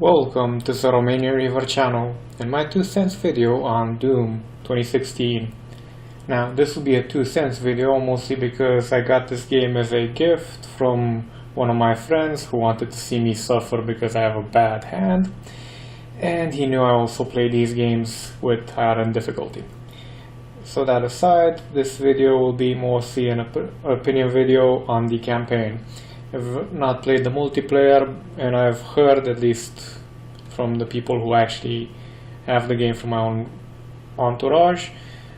Welcome to the Romania River channel and my 2 cents video on Doom 2016. Now this will be a 2 cents video mostly because I got this game as a gift from one of my friends who wanted to see me suffer because I have a bad hand, and he knew I also play these games with higher end difficulty. So that aside, this video will be mostly an opinion video on the campaign. I've not played the multiplayer, and I've heard, at least from the people who actually have the game from my own entourage,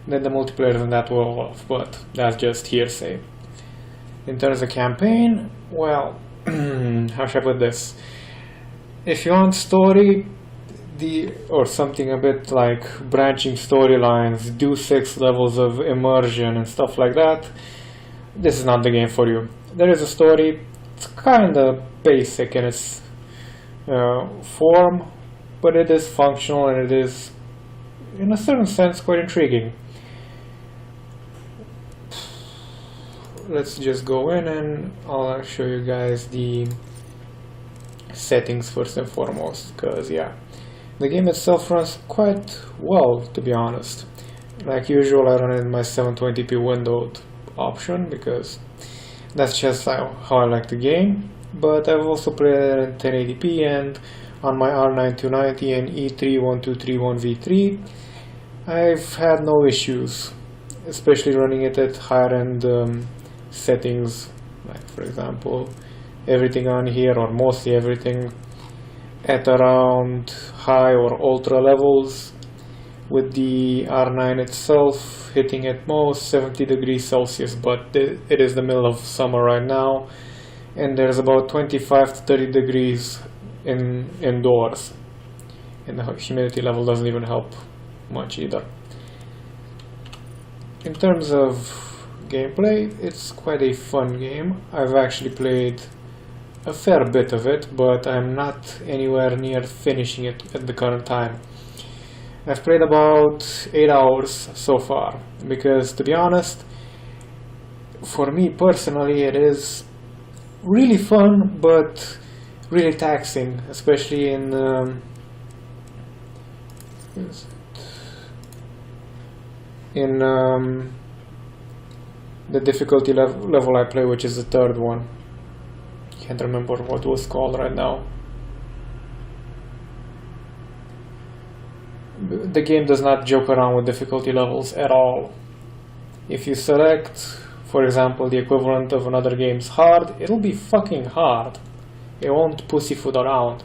that the multiplayer isn't that well off, but that's just hearsay. In terms of campaign, well, how should I put this? If you want story, or something a bit like branching storylines, do 6 levels of immersion and stuff like that, this is not the game for you. There is a story. It's kinda basic in its form, but it is functional and it is, in a certain sense, quite intriguing. Let's just go in and I'll show you guys the settings first and foremost, because yeah, the game itself runs quite well, to be honest. Like usual, I run it in my 720p windowed option because that's just how I like the game, but I've also played it in 1080p and on my R9 290 and E3-1231V3 I've had no issues, especially running it at higher end settings, like for example everything on here, or mostly everything, at around high or ultra levels, with the R9 itself hitting at most 70 degrees Celsius, but it is the middle of summer right now and there's about 25 to 30 degrees indoors, and the humidity level doesn't even help much either. In terms of gameplay, it's quite a fun game. I've actually played a fair bit of it, but I'm not anywhere near finishing it at the current time. I've played about 8 hours so far, because to be honest, for me personally it is really fun but really taxing, especially in the difficulty level I play, which is the 3rd one. Can't remember what it was called right now. The game does not joke around with difficulty levels at all. If you select, for example, the equivalent of another game's hard, it'll be fucking hard. It won't pussyfoot around.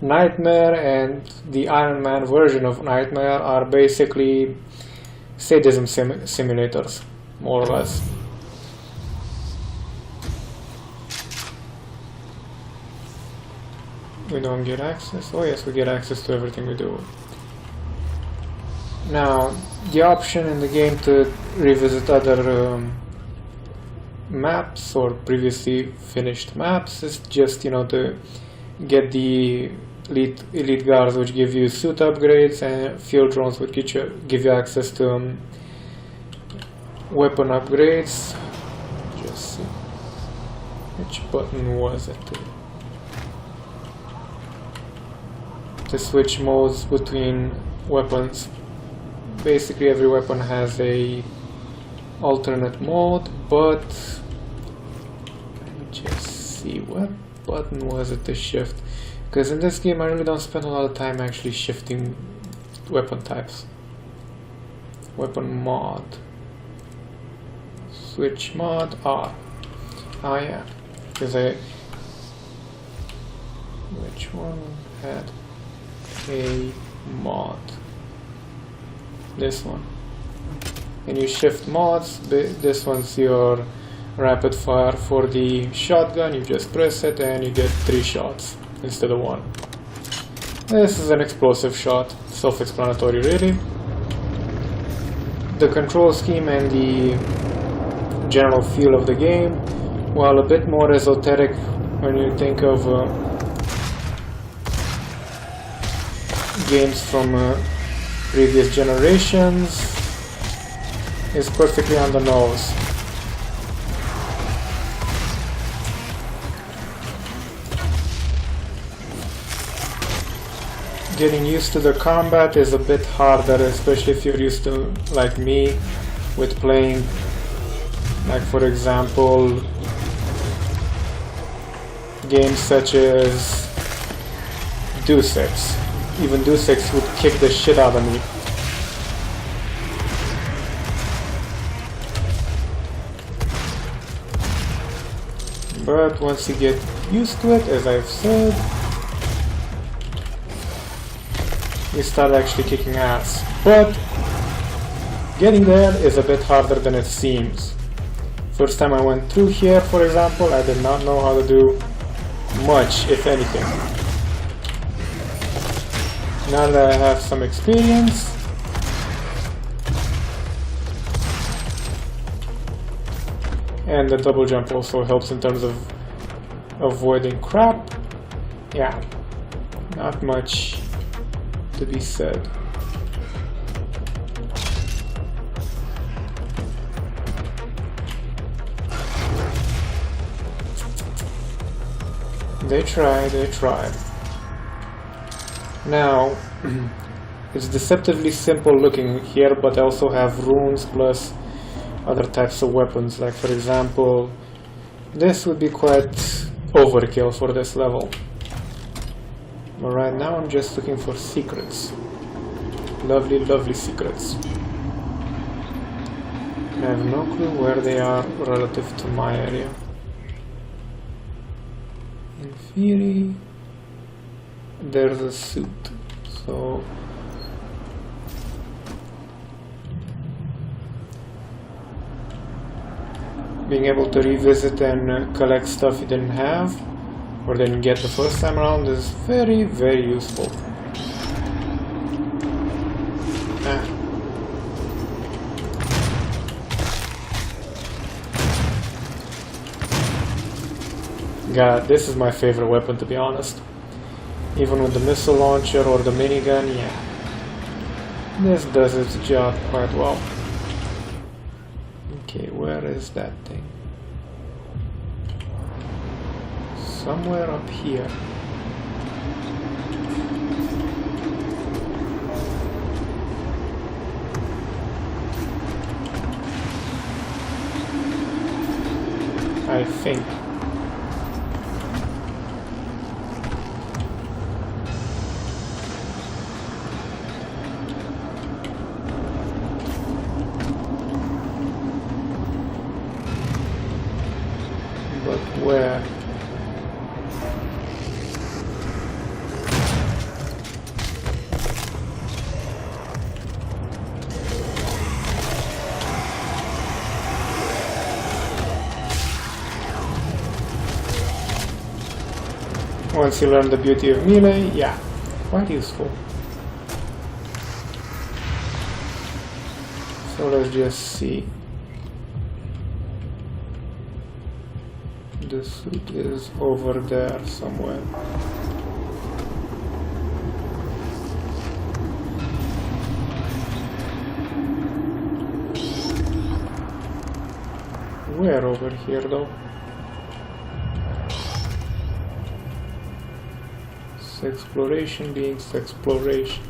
Nightmare and the Iron Man version of Nightmare are basically sadism simulators, more or less. We don't get access. Oh yes, we get access to everything we do. Now, the option in the game to revisit other maps or previously finished maps is just, to get the elite guards, which give you suit upgrades, and field drones, which give you access to weapon upgrades. Just see. Which button was it? To switch modes between weapons. Basically every weapon has a alternate mode, but let me just see, what button was it to shift, because in this game I really don't spend a lot of time actually shifting weapon types. Weapon mod, switch mod, R. Oh yeah, because which one had a mod? This one. And you shift mods. This one's your rapid fire for the shotgun. You just press it and you get 3 shots instead of 1. This is an explosive shot. Self-explanatory, really. The control scheme and the general feel of the game, while a bit more esoteric when you think of games from previous generations, is perfectly on the nose. getting used to the combat is a bit harder, especially if you're used to, like me, with playing, like for example, games such as Deus Ex. Even Deus Ex would kick the shit out of me. But once you get used to it, as I've said, you start actually kicking ass. But getting there is a bit harder than it seems. First time I went through here, for example, I did not know how to do much, if anything. Now that I have some experience, and the double jump also helps in terms of avoiding crap. Yeah, not much to be said. They tried. Now, it's deceptively simple looking here, but I also have runes plus other types of weapons. Like for example, this would be quite overkill for this level. But right now I'm just looking for secrets. Lovely, lovely secrets. I have no clue where they are relative to my area. In theory, there's a suit, so being able to revisit and collect stuff you didn't have or didn't get the first time around is very, very useful. God, this is my favorite weapon, to be honest. Even with the missile launcher or the minigun, yeah. This does its job quite well. Okay, where is that thing? Somewhere up here. I think. But where? Once you learn the beauty of melee, yeah, quite useful. So let's just see. The suit is over there somewhere. Where over here though? Exploration being exploration.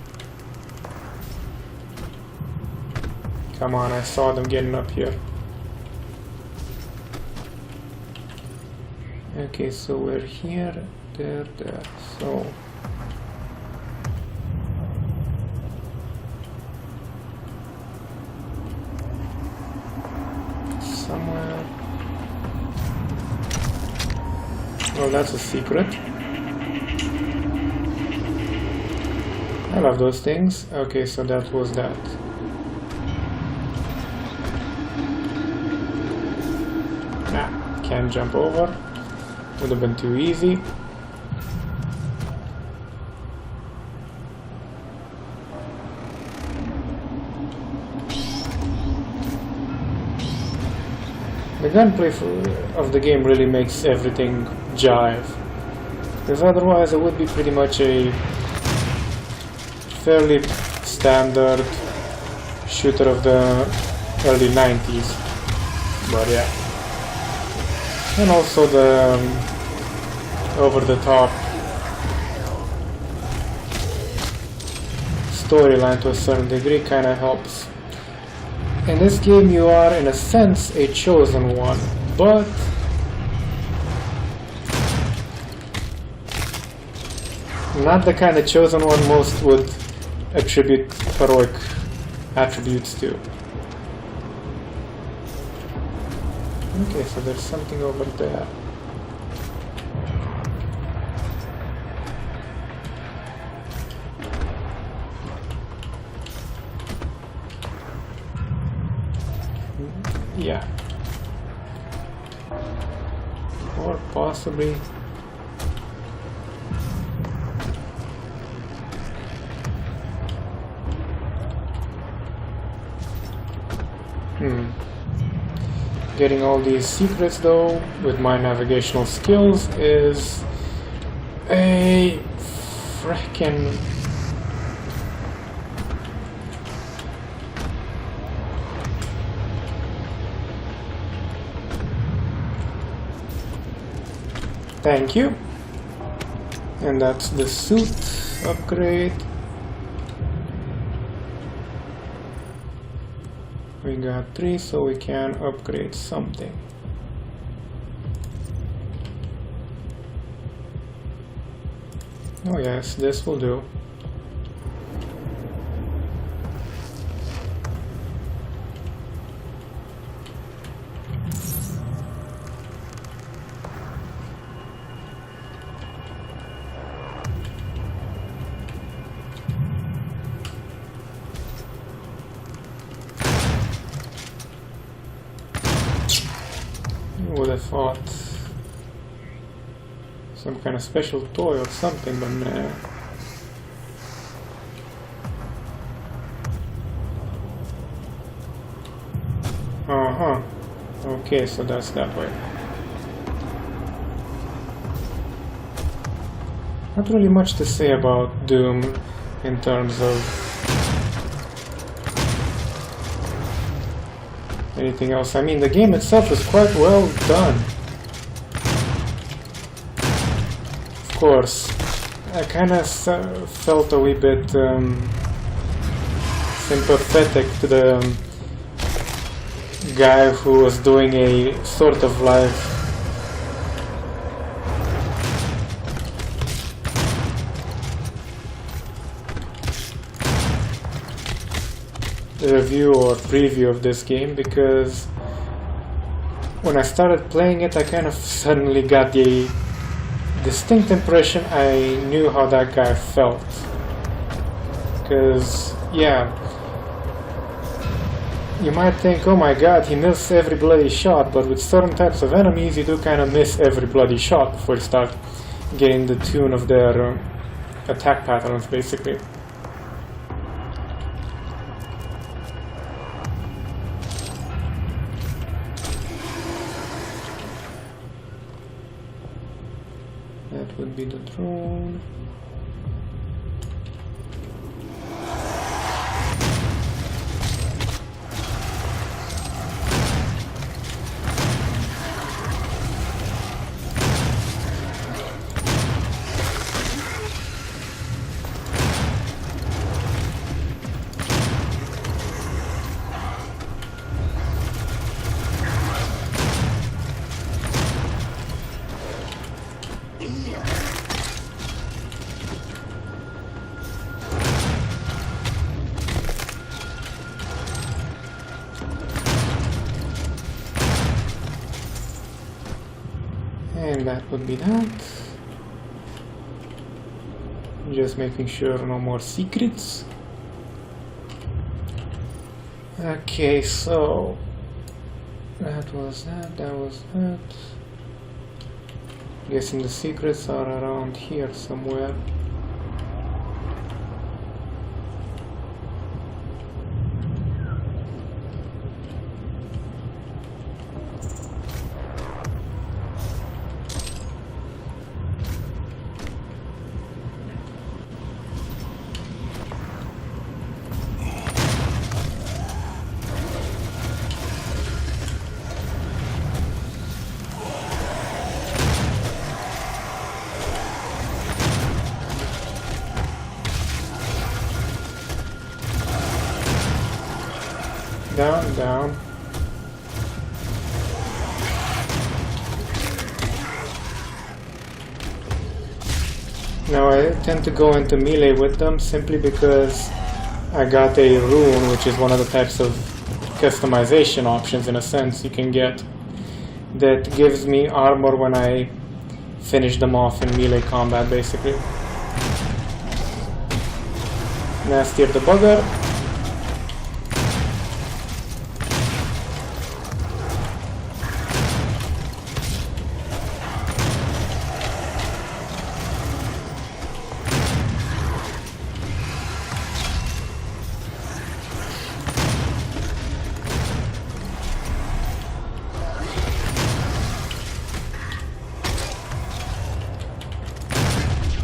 Come on, I saw them getting up here. Okay, so we're here, there. So somewhere. Oh, that's a secret. I love those things. Okay, so that was that. Ah, can't jump over. Would have been too easy. The gunplay of the game really makes everything jive. Because otherwise it would be pretty much a fairly standard shooter of the early 90s, but yeah. And also the over-the-top storyline to a certain degree kind of helps. In this game you are, in a sense, a chosen one, but not the kind of chosen one most would attribute heroic attributes to. Okay, so there's something over there. Yeah. Or possibly... Getting all these secrets though with my navigational skills is a frickin' thank you. And that's the suit upgrade. We got 3, so we can upgrade something. Oh yes, this will do. Would have thought some kind of special toy or something, but nah. Okay, so that's that way. Not really much to say about Doom in terms of anything else. I mean, the game itself is quite well done. Of course, I kind of felt a wee bit sympathetic to the guy who was doing a sort of live review or preview of this game, because when I started playing it I kind of suddenly got the distinct impression I knew how that guy felt. Because, yeah, you might think, oh my god, he missed every bloody shot, but with certain types of enemies you do kind of miss every bloody shot before you start getting the tune of their attack patterns, basically. That would be the drone. And that would be that. Just making sure no more secrets. Okay, so that was that, that was that. Guessing the secrets are around here somewhere. Down, down. Now I tend to go into melee with them simply because I got a rune, which is one of the types of customization options in a sense you can get, that gives me armor when I finish them off in melee combat basically. Nastier the bugger.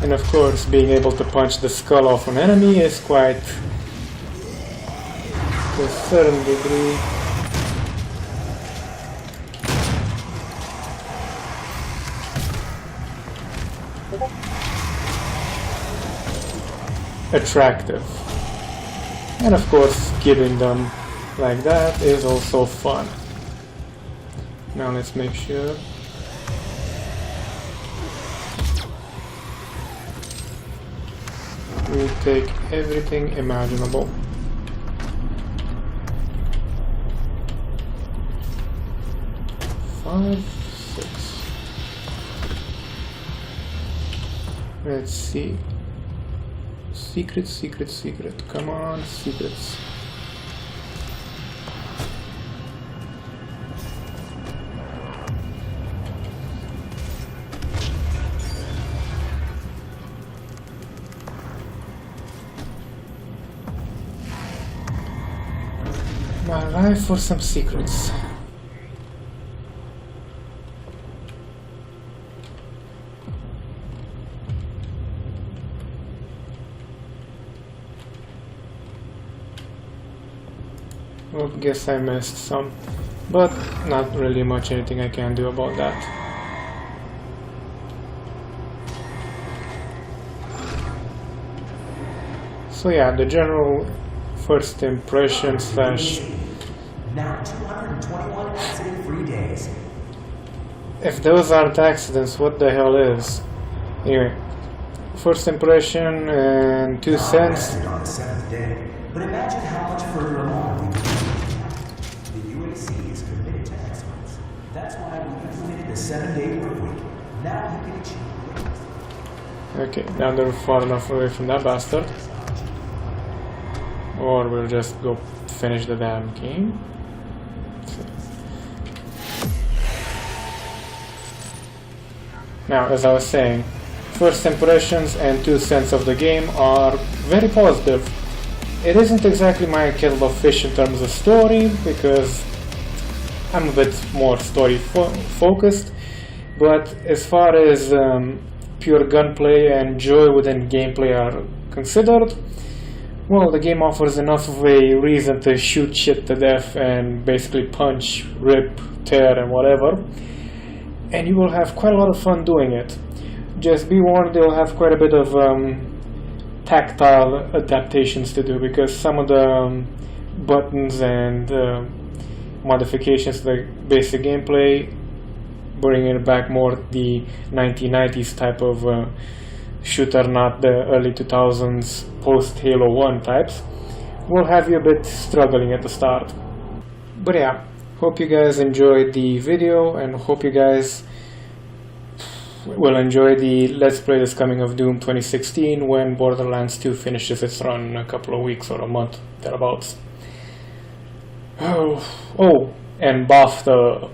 And of course, being able to punch the skull off an enemy is quite, to a certain degree, attractive. And of course, killing them like that is also fun. Now let's make sure. We take everything imaginable. Five, six. Let's see. Secret, secret, secret. Come on, secrets. My life for some secrets. Well, guess I missed some, but not really much anything I can do about that. So yeah, the general first impression slash now 221 accident-free days. If those aren't accidents, what the hell is? Anyway, first impression and 2 cents. On the 7th day, but imagine how much further along we could be. The UAC is committed to excellence. That's why we implemented the 7-day work week. Now you can achieve. Okay, now they're far enough away from that bastard. Or we'll just go finish the damn game. Now, as I was saying, first impressions and 2 cents of the game are very positive. It isn't exactly my kettle of fish in terms of story, because I'm a bit more story focused, but as far as pure gunplay and joy within gameplay are considered, well, the game offers enough of a reason to shoot shit to death and basically punch, rip, tear and whatever, and you will have quite a lot of fun doing it. Just be warned, you'll have quite a bit of tactile adaptations to do, because some of the buttons and modifications to the basic gameplay, bringing it back more the 1990s type of shooter, not the early 2000s post Halo 1 types, will have you a bit struggling at the start. But yeah, hope you guys enjoyed the video, and hope you guys will enjoy the Let's Play that's coming of Doom 2016 when Borderlands 2 finishes its run in a couple of weeks or a month, thereabouts. Oh, and buff the